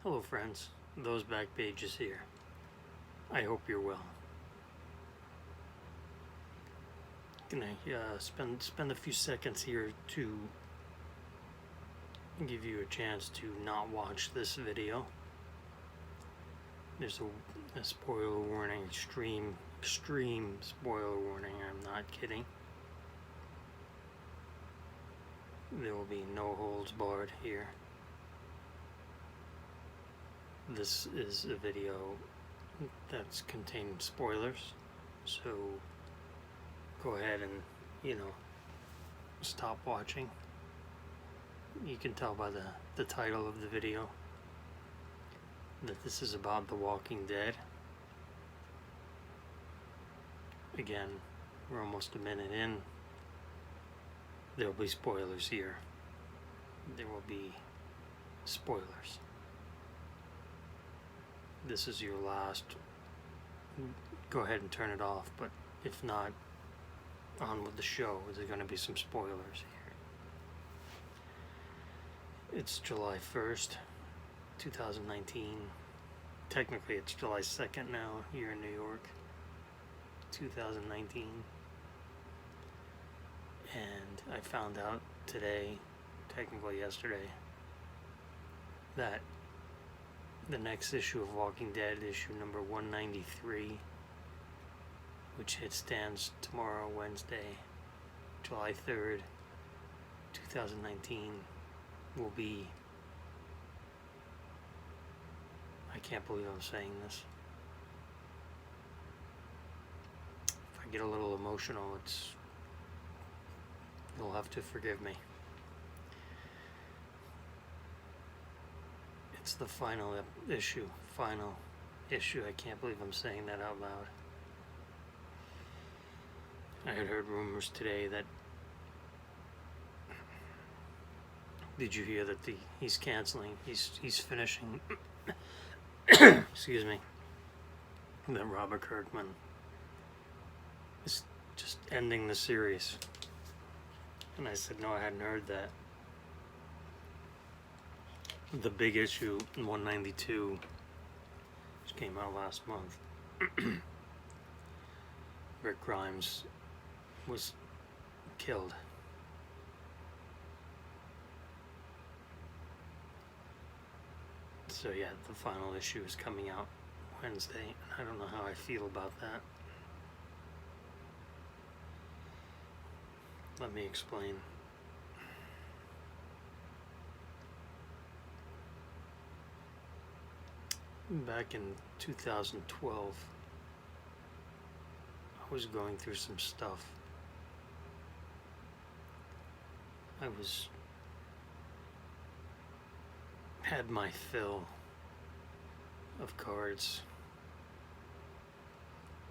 Hello friends, those back pages here. I hope you're well. Gonna spend a few seconds here to give you a chance to not watch this video. There's a spoiler warning, extreme spoiler warning, I'm not kidding. There will be no holds barred here. This is a video that's containing spoilers, so go ahead and, stop watching. You can tell by the title of the video that this is about The Walking Dead. Again, we're almost a minute in. There will be spoilers here. There will be spoilers. This is your last. Go ahead and turn it off, but if not, on with the show. There's going to be some spoilers here. It's July 1st, 2019. Technically, it's July 2nd now here in New York, 2019. And I found out today, technically yesterday, that the next issue of Walking Dead, issue number 193, which stands tomorrow, Wednesday, July 3rd, 2019, will be, I can't believe I'm saying this. If I get a little emotional, you'll have to forgive me. It's the final issue. I can't believe I'm saying that out loud. I had heard rumors today that, did you hear that he's canceling, he's finishing, excuse me, that Robert Kirkman is just ending the series. And I said, no, I hadn't heard that. The big issue, 192, which came out last month, Rick Grimes was killed. So yeah, the final issue is coming out Wednesday, and I don't know how I feel about that. Let me explain. Back in 2012, I was going through some stuff. I had my fill of cards.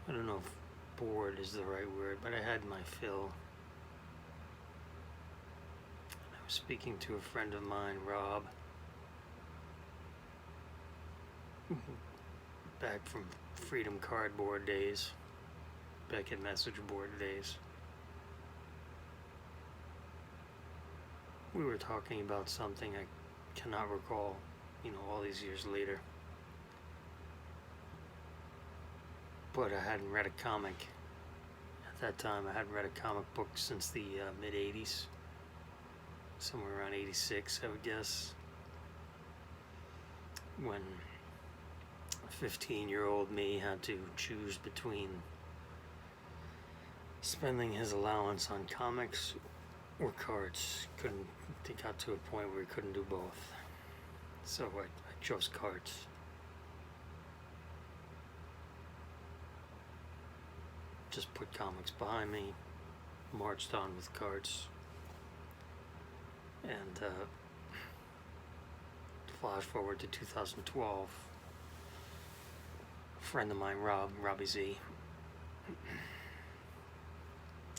I don't know if bored is the right word, but I had my fill. I was speaking to a friend of mine, Rob, back from Freedom Cardboard days, back at message board days. We were talking about something I cannot recall, all these years later. But I hadn't read a comic. At that time, I hadn't read a comic book since the mid-80s. Somewhere around 86, I would guess. When 15-year-old me had to choose between spending his allowance on comics or cards. It got to a point where he couldn't do both. So I chose cards. Just put comics behind me, marched on with cards. And flash forward to 2012. A friend of mine, Robbie Z,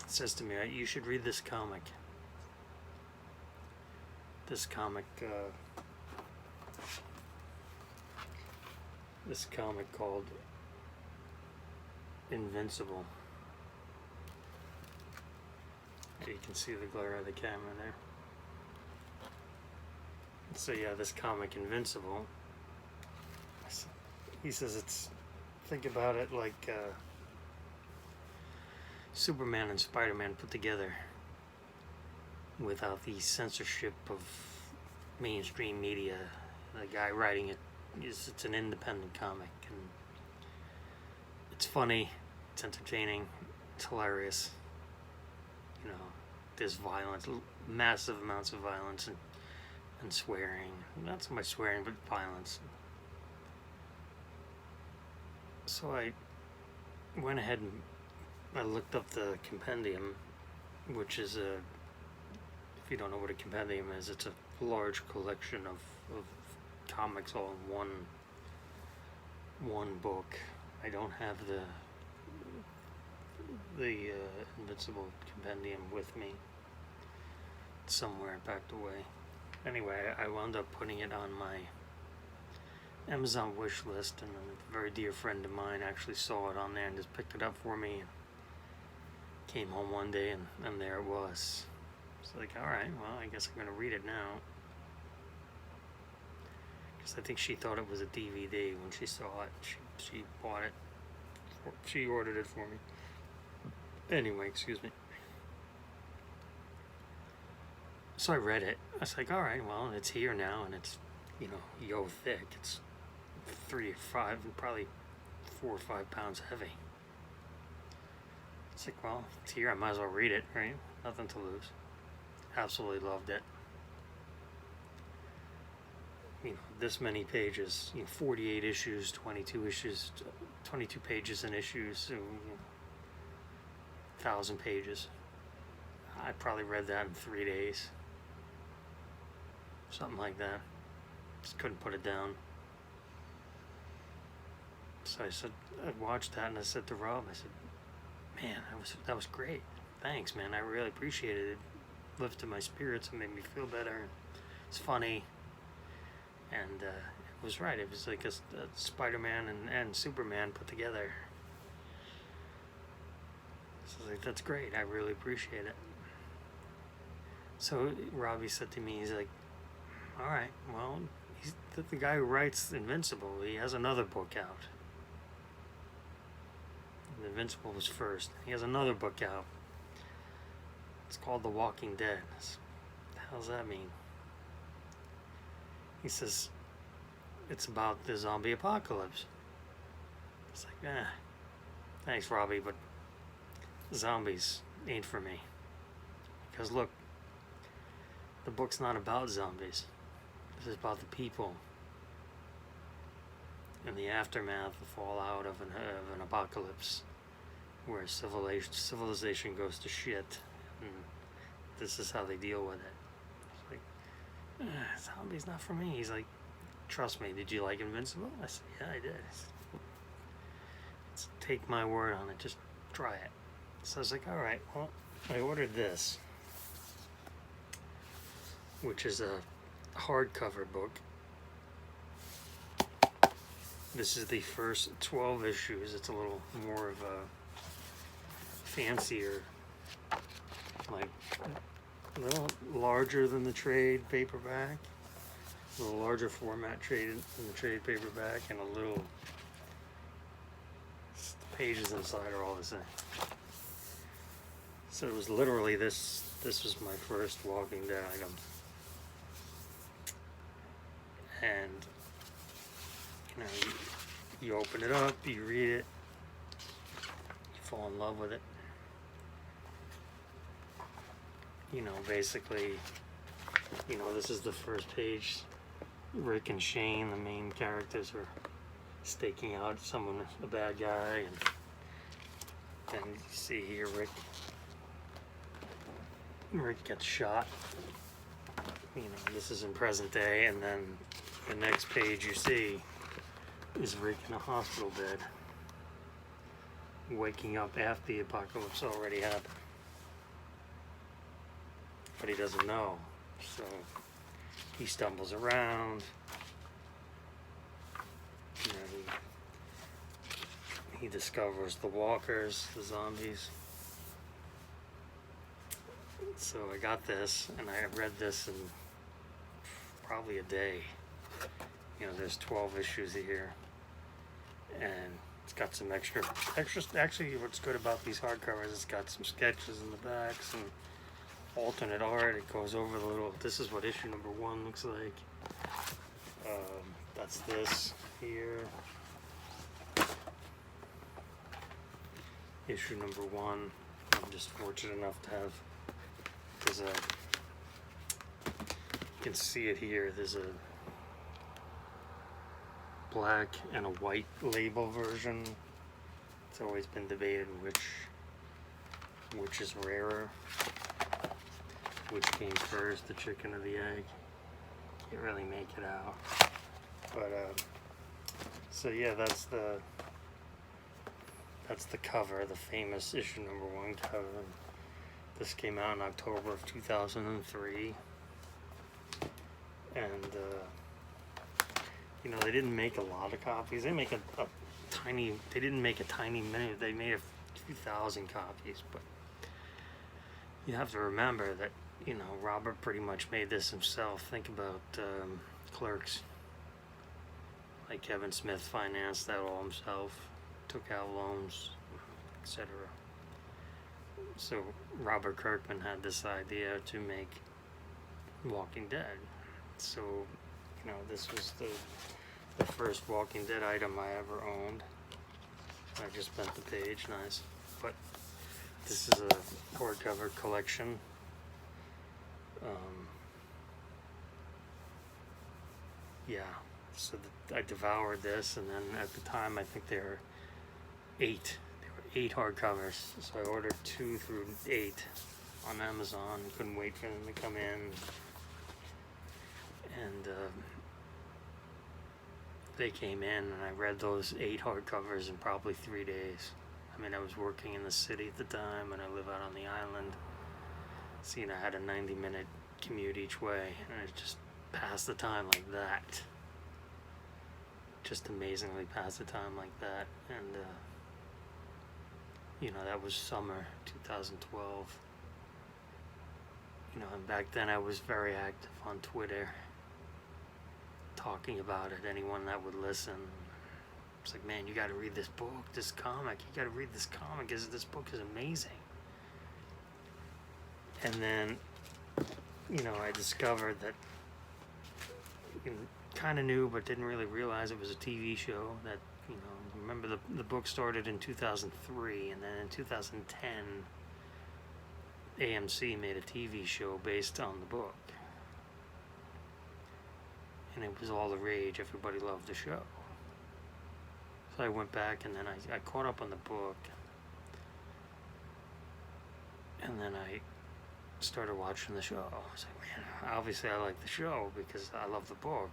says to me, you should read this comic. This comic called Invincible. You can see the glare of the camera there. So yeah, this comic Invincible He says think about it like Superman and Spider-Man put together without the censorship of mainstream media. The guy writing it's an independent comic, and it's funny, it's entertaining, it's hilarious. You know, there's violence, massive amounts of violence and swearing. Not so much swearing, but violence. So I went ahead and I looked up the compendium, which is if you don't know what a compendium is, it's a large collection of comics all in one book. I don't have the Invincible compendium with me. It's somewhere packed away. Anyway, I wound up putting it on my Amazon wish list, and a very dear friend of mine actually saw it on there and just picked it up for me. Came home one day and there it was. It's like, alright, well, I guess I'm going to read it now. Because I think she thought it was a DVD when she saw it. She bought it. She ordered it for me. Anyway, excuse me. So I read it. I was like, alright, well, it's here now, and it's, yo thick. It's 3 or 5, and probably 4 or 5 pounds heavy. It's like, well, it's here, I might as well read it, right? Nothing to lose. Absolutely loved it. This many pages, 48 issues, 22 issues, 22 pages in issues, so, 1,000 pages. I probably read that in 3 days. Something like that. Just couldn't put it down. So I watched that and I said to Rob, I said, man, that was great. Thanks, man. I really appreciated it. It lifted my spirits and made me feel better. It's funny. And it was right. It was like a Spider-Man and Superman put together. So I was like, that's great. I really appreciate it. So Robbie said to me, he's like, all right, well, he's the guy who writes Invincible. He has another book out. Invincible was first. He has another book out. It's called The Walking Dead. What the hell does that mean? He says it's about the zombie apocalypse. It's like, thanks, Robbie, but zombies ain't for me. Because look, the book's not about zombies. This is about the people in the aftermath, the fallout of an apocalypse, where civilization goes to shit, and this is how they deal with it. It's like, zombies not for me. He's like, trust me, did you like Invincible? I said, yeah, I did. Let's take my word on it, just try it. So I was like, alright, well, I ordered this, which is a hardcover book. This is the first 12 issues. It's a little more of a fancier, like a little larger than the trade paperback, a little larger format than the trade paperback, and a little, the pages inside are all the same. So it was literally this was my first Walking Dead item. And you open it up, you read it, you fall in love with it. Basically, this is the first page. Rick and Shane, the main characters, are staking out someone, a bad guy, and you see here Rick gets shot. This is in present day, and then the next page you see is Rick in a hospital bed, waking up after the apocalypse already happened. But he doesn't know, so he stumbles around. He discovers the walkers, the zombies. So I got this, and I read this in probably a day. There's 12 issues here. and it's got some extra. Actually, what's good about these hardcovers, it's got some sketches in the back, some alternate art. It goes over the little. This is what issue number 1 looks like. That's this here. Issue number 1. I'm just fortunate enough to have. There's a. You can see it here. There's a black and a white label version. It's always been debated which is rarer, which came first, the chicken or the egg. Can't really make it out, but so yeah, that's the cover, the famous issue number 1 cover. This came out in October of 2003, and you know, they didn't make a lot of copies. They make a tiny. They didn't make a tiny many. They made a few thousand copies, but you have to remember that, you know, Robert pretty much made this himself. Think about Clerks. Like Kevin Smith financed that all himself, took out loans, etc. So Robert Kirkman had this idea to make Walking Dead. So, you know, this was the first Walking Dead item I ever owned. I just bent the page, nice. But this is a hardcover collection. Yeah, so I devoured this, and then at the time I think there were 8 hardcovers. So I ordered 2 through 8 on Amazon. Couldn't wait for them to come in, and they came in, and I read those 8 hardcovers in probably 3 days. I mean, I was working in the city at the time, and I live out on the island. So, you know, I had a 90-minute commute each way, and I just passed the time like that. Just amazingly passed the time like that. And, you know, that was summer 2012. You know, and back then I was very active on Twitter, talking about it. Anyone that would listen, it's like, man, you got to read this book, this comic. You got to read this comic. This book is amazing. And then, you know, I discovered that, you know, kind of knew but didn't really realize it was a TV show. That, you know, remember the book started in 2003, and then in 2010 AMC made a TV show based on the book, and it was all the rage. Everybody loved the show. So I went back, and then I caught up on the book, and then I started watching the show. I was like, man, obviously I like the show because I love the book,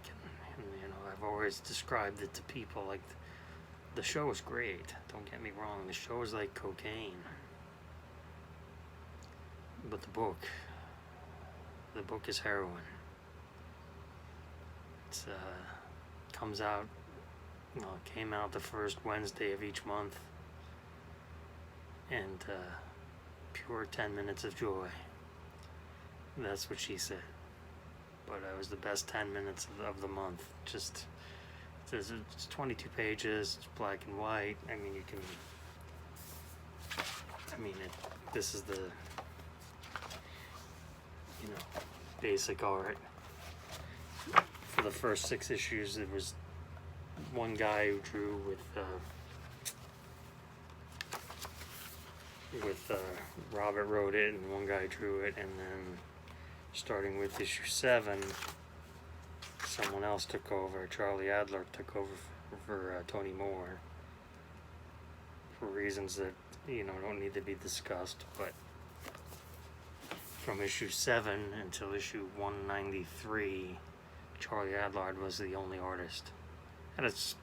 and you know, I've always described it to people like the show is great. Don't get me wrong, the show is like cocaine, but the book is heroin. It's comes out, you know, it came out the first Wednesday of each month, and pure 10 minutes of joy. That's what she said. But it was the best 10 minutes of the month. Just, it's 22 pages, it's black and white. I mean, this is the, you know, basic art. For the first 6 issues, there was one guy who drew with Robert wrote it, and one guy drew it, and then starting with issue 7, someone else took over. Charlie Adlard took over for Tony Moore, for reasons that, you know, don't need to be discussed. But from issue 7 until issue 193, Charlie Adlard was the only artist. Had his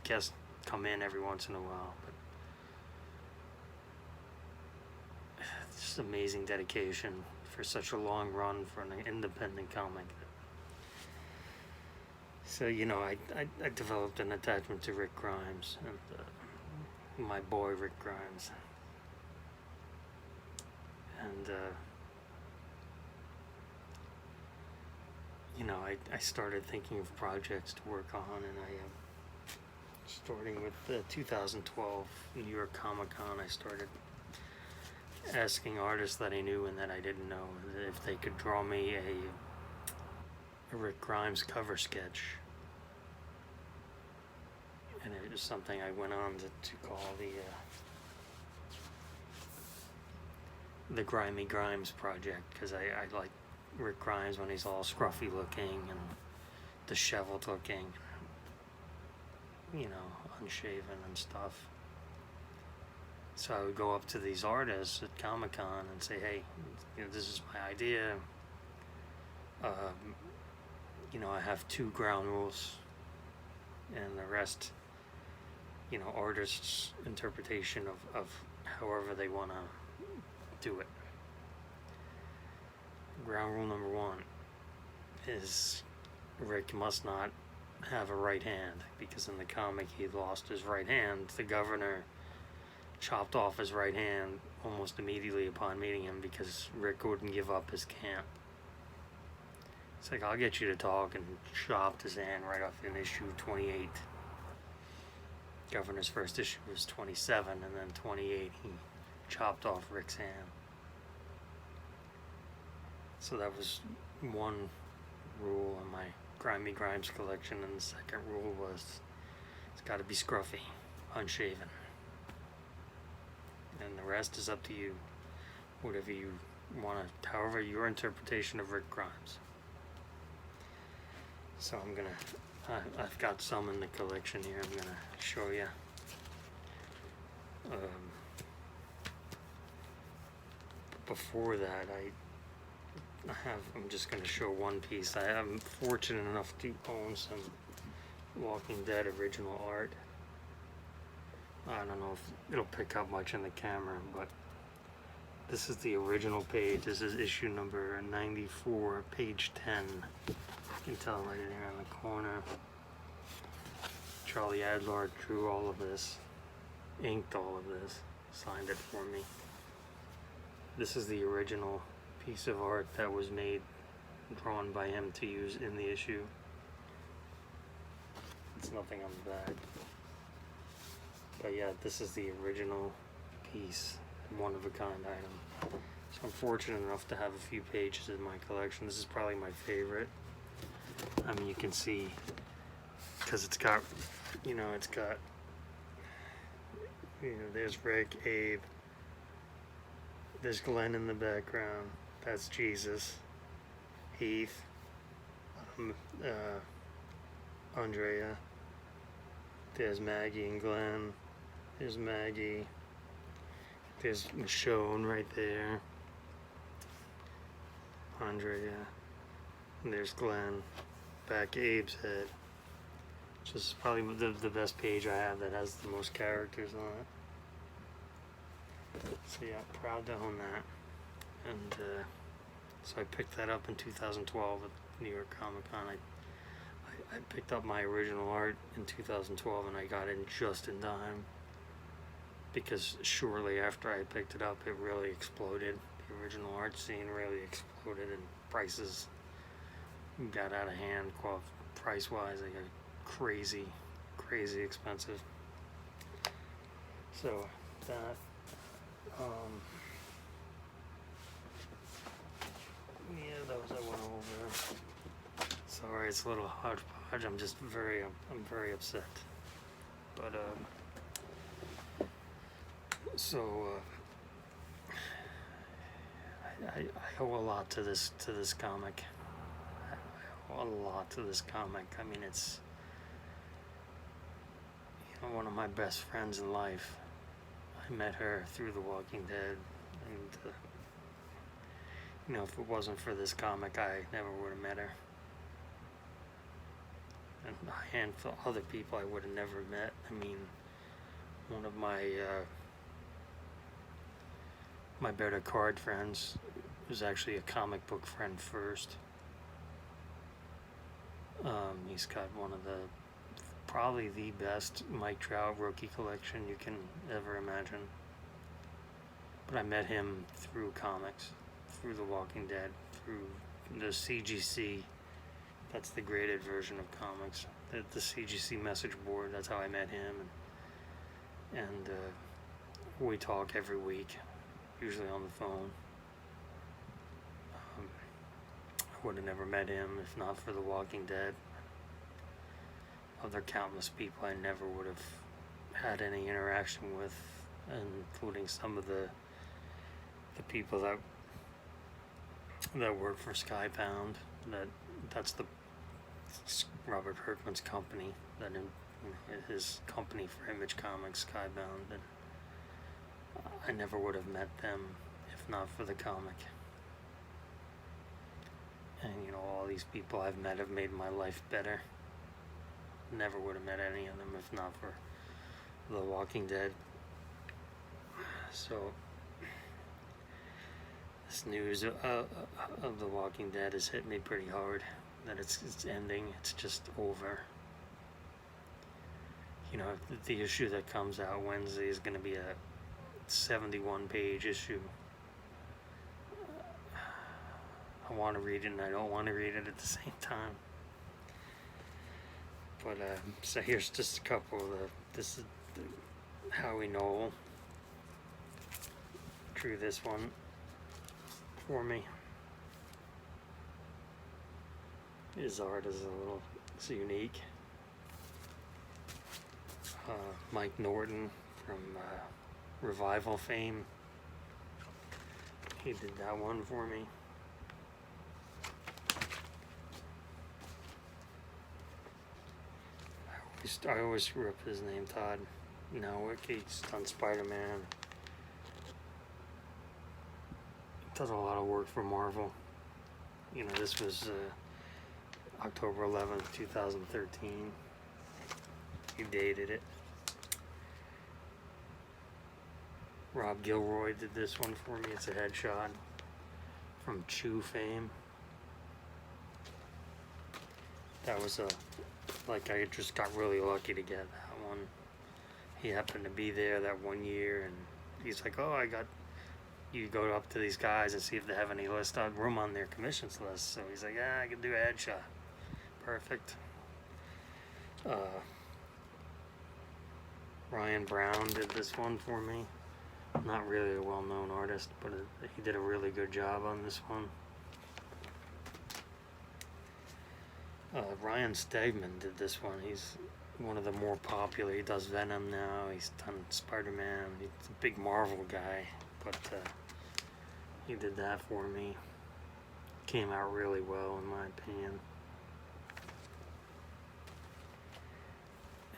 guests come in every once in a while, but it's just amazing dedication for such a long run for an independent comic. So, you know, I developed an attachment to Rick Grimes, and my boy Rick Grimes. And, you know, I started thinking of projects to work on, and I starting with the 2012 New York Comic Con, I started asking artists that I knew and that I didn't know if they could draw me a Rick Grimes cover sketch. And it was something I went on to call the Grimy Grimes Project, because I like Rick Grimes when he's all scruffy looking and disheveled looking, you know, unshaven and stuff. So I would go up to these artists at Comic-Con and say, hey, you know, this is my idea. You know, I have 2 ground rules, and the rest, you know, artists' interpretation of however they want to do it. Ground rule number 1 is Rick must not have a right hand, because in the comic he lost his right hand. The governor chopped off his right hand almost immediately upon meeting him because Rick wouldn't give up his camp. It's like, I'll get you to talk, and chopped his hand right off in issue 28. Governor's first issue was 27, and then 28 he chopped off Rick's hand. So that was one rule in my Grimy Grimes collection, and the second rule was it's got to be scruffy, unshaven. And the rest is up to you, whatever you want to, however your interpretation of Rick Grimes. So I'm gonna, I've got some in the collection here. I'm gonna show you. Before that, I'm just gonna show one piece. I'm fortunate enough to own some Walking Dead original art. I don't know if it'll pick up much in the camera, but this is the original page. This is issue number 94, page 10. You can tell right there in the corner. Charlie Adlard drew all of this, inked all of this, signed it for me. This is the original piece of art that was made, drawn by him to use in the issue. It's nothing on the back. But yeah, this is the original piece, one of a kind item. So I'm fortunate enough to have a few pages in my collection. This is probably my favorite. I mean, you can see, because it's got, you know, there's Rick, Abe, there's Glenn in the background, that's Jesus, Heath, Andrea, there's Maggie and Glenn, there's Maggie, there's Michonne right there, Andrea, and there's Glenn, back Abe's head. Which is probably the best page I have that has the most characters on it. So yeah, proud to own that. And so I picked that up in 2012 at New York Comic Con. I picked up my original art in 2012, and I got in just in time, because shortly after I picked it up, it really exploded. The original art scene really exploded, and prices got out of hand. Price-wise, they got crazy expensive. So that yeah, those I went over. Sorry, it's a little hodgepodge. I'm very upset. But I owe a lot to this comic. I owe a lot to this comic. I mean, it's, you know, one of my best friends in life. I met her through The Walking Dead, and you know, if it wasn't for this comic, I never would have met her. And a handful of other people I would have never met. I mean, one of my my better card friends was actually a comic book friend first. He's got one of the, probably the best Mike Trout rookie collection you can ever imagine. But I met him through comics, through The Walking Dead, through the CGC That's the graded version of comics. The CGC message board, that's how I met him. And we talk every week, usually on the phone. I would have never met him if not for The Walking Dead. Other countless people I never would have had any interaction with, including some of the people that work for Skybound. That's the Robert Kirkman's company, his company for Image Comics, Skybound. And I never would have met them if not for the comic. And all these people I've met have made my life better. Never would have met any of them if not for The Walking Dead. So this news of The Walking Dead has hit me pretty hard. That it's ending. It's just over. The issue that comes out Wednesday is going to be a 71-page issue. I want to read it and I don't want to read it at the same time. But so here's just a couple of this is Howie Knoll drew this one for me. His art is it's unique. Mike Norton from Revival fame, he did that one for me. I always screw up his name, Todd. He's done Spider-Man. Does a lot of work for Marvel. This was October 11th, 2013. He dated it. Rob Gilroy did this one for me. It's a headshot from Chew fame. That was I just got really lucky to get that one. He happened to be there that one year, and he's like, "Oh, you go up to these guys and see if they have any room on their commissions list." So he's like, "I can do a headshot." Perfect. Ryan Brown did this one for me. Not really a well-known artist, but he did a really good job on this one. Ryan Stegman did this one. He's one of the more popular. He does Venom now. He's done Spider-Man. He's a big Marvel guy, but he did that for me. Came out really well, in my opinion.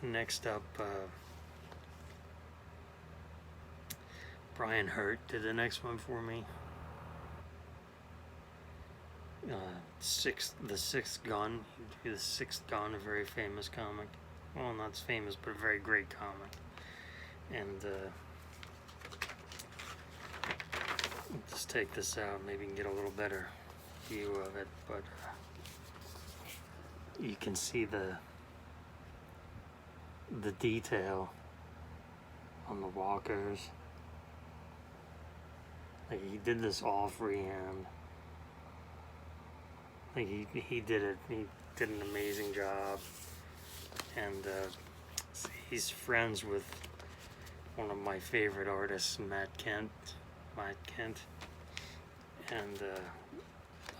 And next up, Brian Hurt did the next one for me. The Sixth Gun. He did The Sixth Gun, a very famous comic. Well, not as famous, but a very great comic. And let's take this out. Maybe you can get a little better view of it. But you can see the detail on the walkers. He did this all freehand. He did it. He did an amazing job. And he's friends with one of my favorite artists, Matt Kent, and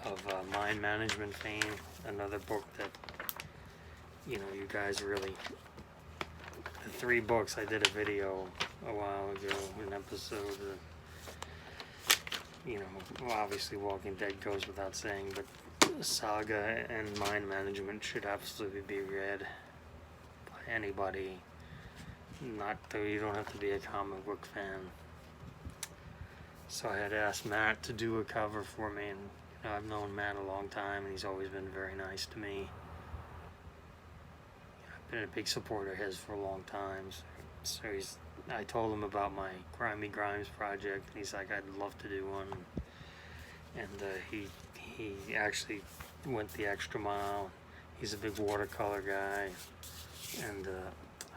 of Mind Management fame. Another book that you guys really. The 3 books, I did a video a while ago, an episode. Obviously Walking Dead goes without saying, but Saga and Mind Management should absolutely be read by anybody. You don't have to be a comic book fan. So I had asked Matt to do a cover for me, and I've known Matt a long time, and he's always been very nice to me. I've been a big supporter of his for a long time. So I told him about my Grimy Grimes project, and he's like, "I'd love to do one." And he actually went the extra mile. He's a big watercolor guy, and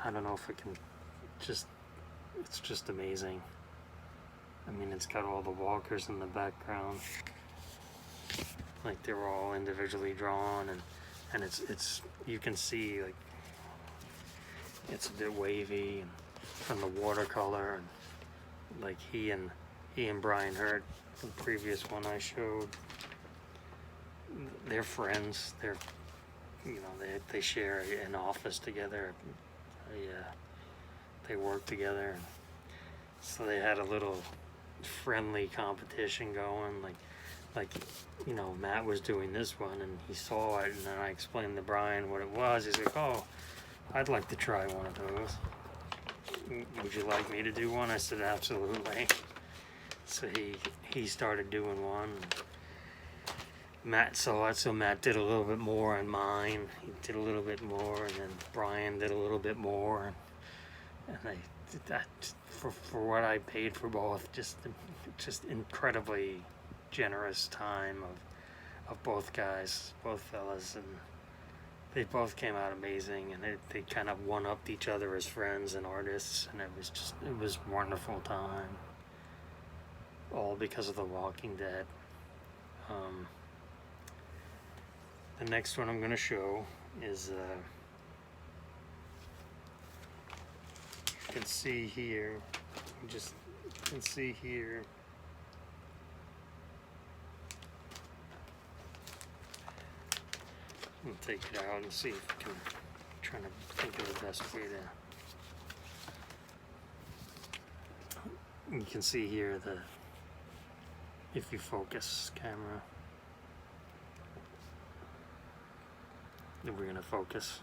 I don't know if it can it's just amazing. I mean, it's got all the walkers in the background, like they were all individually drawn, and and it's you can see like it's a bit wavy and from the watercolor, and like he and Brian Hurt, the previous one I showed, they're friends. They're, you know, they share an office together. They work together, so they had a little friendly competition going. Like you know, Matt was doing this one and he saw it, and then I explained to Brian what it was. He's like, "Oh, I'd like to try one of those. Would you like me to do one?" I said, "Absolutely." So he started doing one. Matt saw it, so Matt did a little bit more on mine. He did a little bit more, and then Brian did a little bit more. And I did that for what I paid for both. Just incredibly generous time of both guys, both fellas, and they both came out amazing, and they kind of one-upped each other as friends and artists, and it was wonderful time. All because of The Walking Dead. The next one I'm going to show is you can see here, you can see here. I'll take it out and see if I can try to think of the best way to. You can see here if you focus camera, we're going to focus.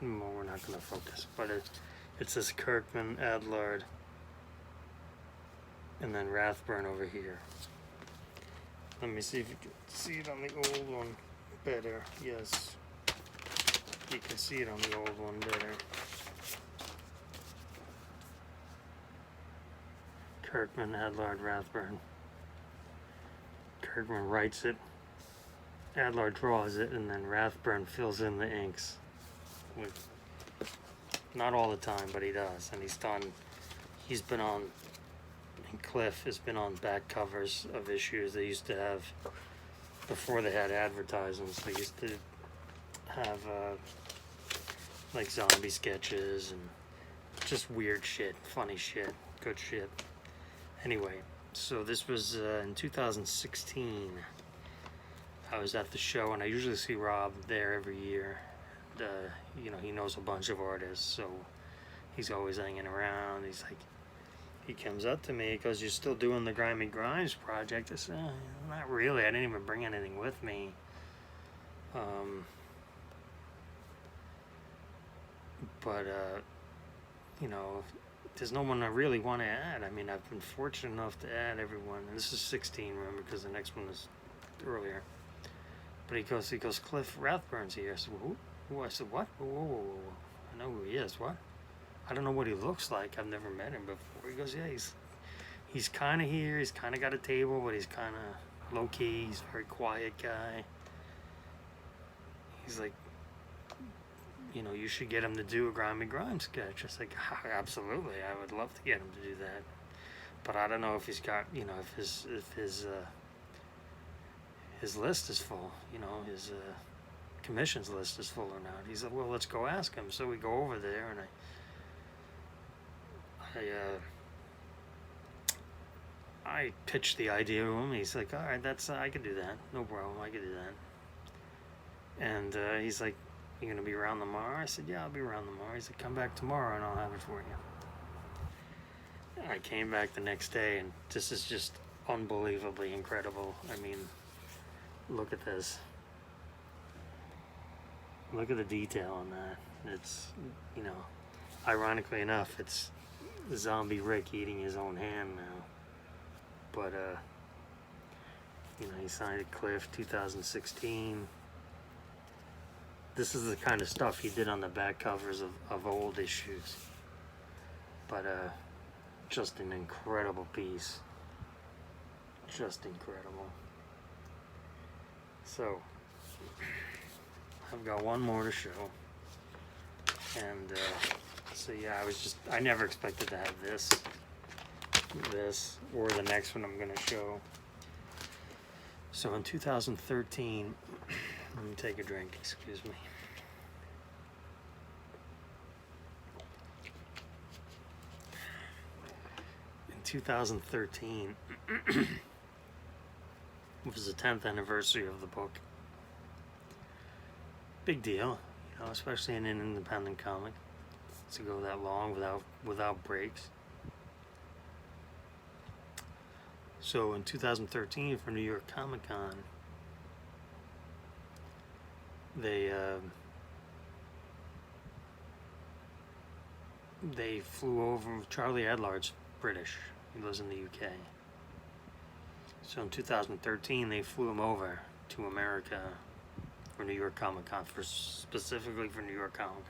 No, we're not going to focus, but it's this Kirkman, Adlard, and then Rathburn over here. Let me see if you can see it on the old one better. Yes, you can see it on the old one better. Kirkman, Adlard, Rathburn. Kirkman writes it, Adlard draws it, and then Rathburn fills in the inks. Not all the time, but he does. And he's been on, and Cliff has been on back covers of issues they used to have before they had advertisements. They used to have like zombie sketches and just weird shit, funny shit, good shit. Anyway, so this was in 2016. I was at the show, and I usually see Rob there every year. You know, he knows a bunch of artists, so he's always hanging around. He comes up to me, he goes, "You're still doing the Grimy Grimes project?" I said, "Not really. I didn't even bring anything with me." But you know, there's no one I really want to add. I mean, I've been fortunate enough to add everyone. And this is 16, remember, because the next one is earlier. But he goes, "Cliff Rathburn's here." I said, "Well, who?" I said, "What? Whoa. I know who he is. What? I don't know what he looks like. I've never met him before." He goes, "Yeah, he's kind of here. He's kind of got a table, but he's kind of low-key. He's a very quiet guy." He's like, "You know, you should get him to do a Grimy Grimes sketch." I was like, "Absolutely, I would love to get him to do that. But I don't know if he's got, you know, if his list is full, you know, his commissions list is full or not." He's like, "Well, let's go ask him." So we go over there, and I pitched the idea to him. He's like, "All right, I could do that. No problem, I could do that." And he's like, "You gonna be around tomorrow?" I said, "Yeah, I'll be around tomorrow." He said, "Come back tomorrow and I'll have it for you." I came back the next day, and this is just unbelievably incredible. I mean, look at this. Look at the detail on that. It's, you know, ironically enough, it's Zombie Rick eating his own hand now. But, you know, he signed it Cliff 2016. This is the kind of stuff he did on the back covers of old issues. But just an incredible piece. Just incredible. So, I've got one more to show. And so yeah, I never expected to have this, or the next one I'm going to show. So in 2013, let me take a drink, excuse me. In 2013, it was the 10th anniversary of the book. Big deal, you know, especially in an independent comic, to go that long without breaks. So in 2013 for New York Comic Con, they flew over. Charlie Adlard's British. He lives in the UK. So in 2013 they flew him over to America for New York Comic Con, specifically for New York Comic Con.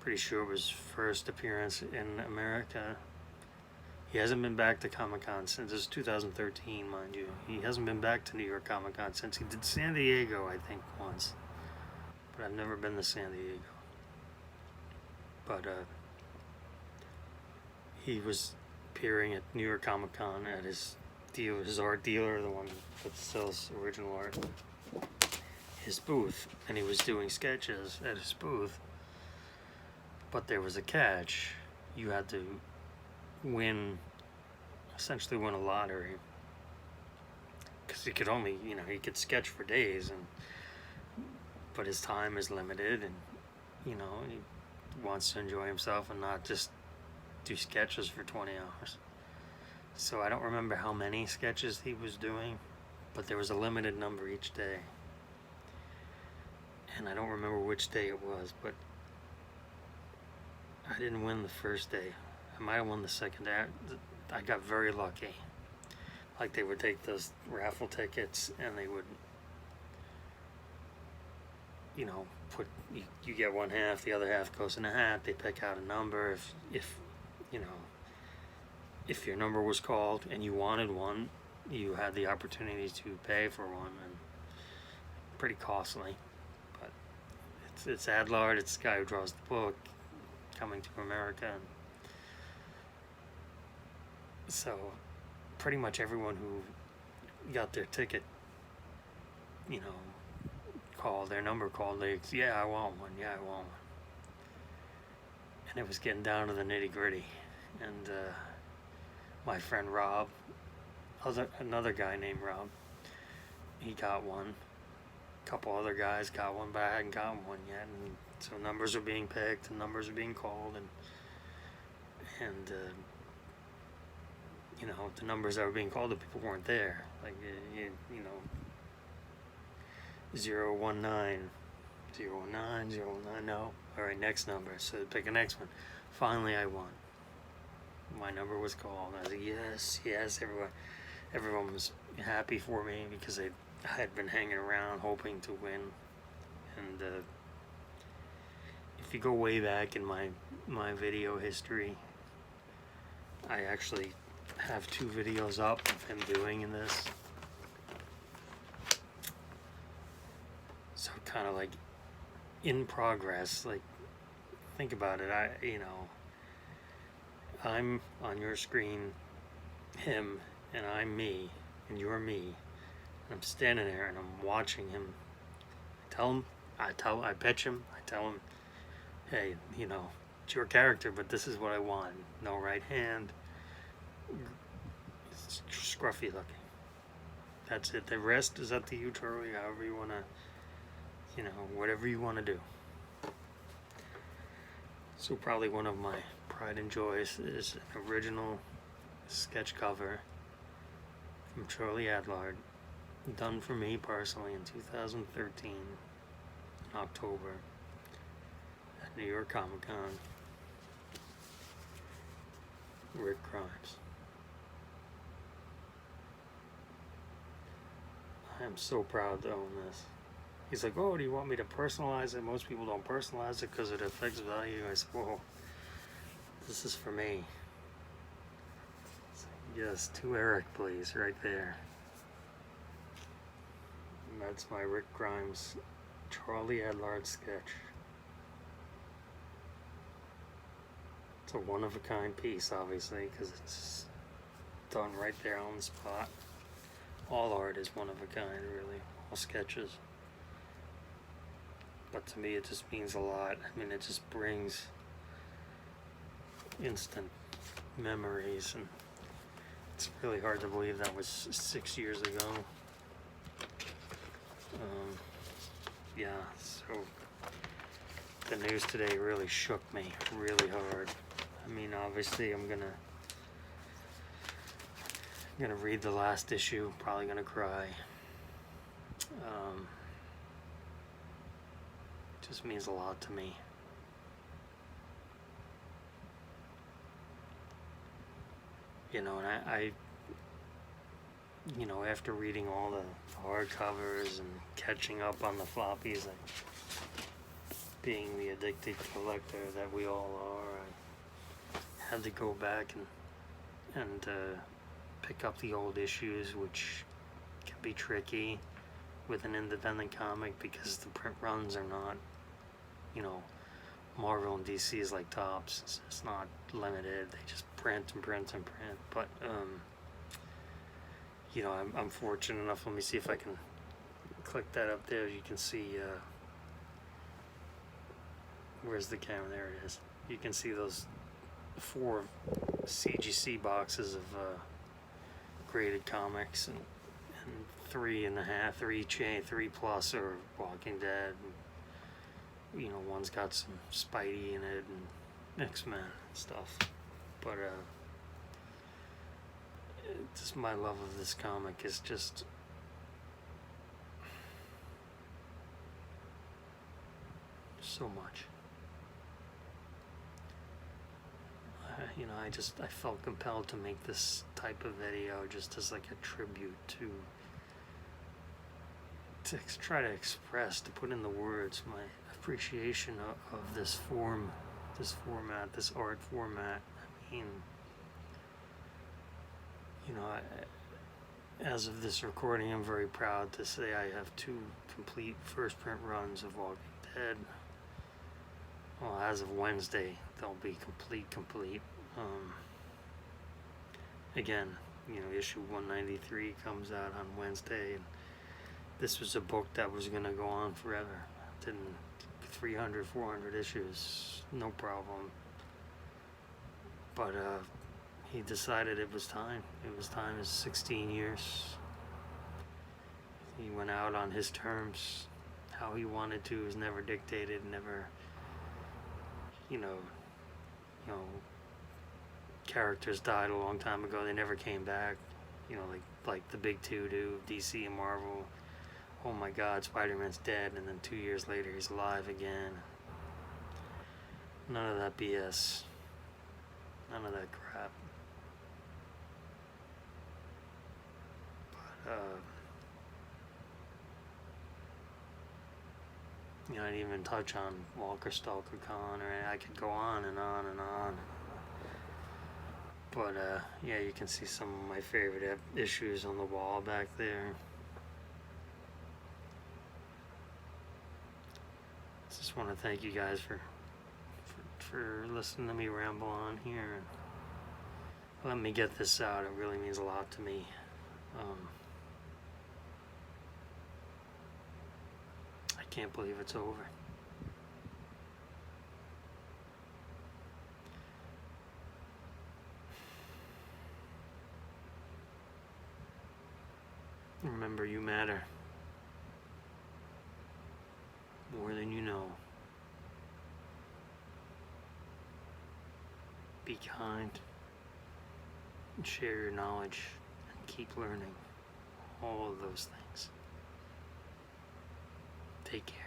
Pretty sure it was his first appearance in America. He hasn't been back to Comic Con since, this is 2013, mind you. He hasn't been back to New York Comic Con since he did San Diego, I think, once. But I've never been to San Diego. But he was appearing at New York Comic Con at his art dealer, the one that sells original art, his booth, and he was doing sketches at his booth. But there was a catch. You had to essentially win a lottery, because he could only, you know, he could sketch for days, but his time is limited, and you know, he wants to enjoy himself and not just do sketches for 20 hours. So I don't remember how many sketches he was doing, but there was a limited number each day, and I don't remember which day it was, but I didn't win the first day. I might have won the second day. I got very lucky. Like, they would take those raffle tickets and they would, you know, you get one half, the other half goes in a hat. They pick out a number. If you know, if your number was called and you wanted one, you had the opportunity to pay for one, and pretty costly. But it's Adlard. It's the guy who draws the book, coming to America. So pretty much everyone who got their ticket, you know, called, their number called, yeah, I want one, yeah, I want one. And it was getting down to the nitty gritty. And my friend Rob, another guy named Rob, he got one. A couple other guys got one, but I hadn't gotten one yet. And so numbers are being picked and numbers are being called, and you know, the numbers that were being called, the people weren't there. Like, you know, 019, 019, 019, no. All right, next number. So pick a next one. Finally, I won. My number was called. I was like, yes, yes. Everyone was happy for me, because I had been hanging around hoping to win. And if you go way back in my video history, I actually have 2 videos up of him doing this. So kind of like in progress. Like, think about it. I'm on your screen, him, and I'm me, and you're me. And I'm standing there and I'm watching him. I pitch him. I tell him, hey, you know, it's your character, but this is what I want. No right hand. It's scruffy looking. That's it. The rest is up to you, Charlie. However you want to, you know, whatever you want to do. So probably one of my pride and joys is an original sketch cover from Charlie Adlard, done for me personally in 2013 in October at New York Comic Con. Rick Grimes. I am so proud to own this. He's like, oh, do you want me to personalize it? Most people don't personalize it because it affects value. I said, whoa, this is for me. So, yes, to Eric, please, right there. And that's my Rick Grimes Charlie Adlard sketch. It's a one-of-a-kind piece, obviously, because it's done right there on the spot. all art is one of a kind, really. All sketches. But to me, it just means a lot. I mean, it just brings instant memories, and it's really hard to believe that was 6 years ago. Yeah, so the news today really shook me really hard. I mean, obviously I'm gonna read the last issue, probably gonna cry. Just means a lot to me. You know, and I you know, after reading all the hardcovers and catching up on the floppies, being the addicted collector that we all are, I had to go back and pick up the old issues, which can be tricky with an independent comic because the print runs are not, you know, Marvel and DC is like Tops. It's not limited. They just print and print and print. But you know, I'm fortunate enough. Let me see if I can click that up there. You can see where's the camera? There it is. You can see those 4 CGC boxes of graded comics, and 3.5, 3 plus are Walking Dead. And, you know, one's got some Spidey in it and X-Men and stuff. But just my love of this comic is just so much. You know, I felt compelled to make this type of video just as like a tribute to try to express, to put in the words, my appreciation of this format, this art format. I mean, you know, as of this recording, I'm very proud to say I have 2 complete first print runs of Walking Dead. Well, as of Wednesday, they'll be complete. Again, you know, issue 193 comes out on Wednesday, and this was a book that was going to go on forever. 300, 400 issues, no problem. But he decided it was time. It was time. It's 16 years. He went out on his terms, how he wanted to. It was never dictated, never, you know, characters died a long time ago. They never came back. You know, like the big 2 do, DC and Marvel. Oh my God, Spider-Man's dead, and then 2 years later he's alive again. None of that BS. None of that crap. But you know, I didn't even touch on Walker Stalker Con, or I could go on and on and on. But yeah, you can see some of my favorite issues on the wall back there. Just want to thank you guys for listening to me ramble on here. Let me get this out. It really means a lot to me. I can't believe it's over. Remember, you matter more than you know. Be kind and share your knowledge and keep learning. All of those things. Take care.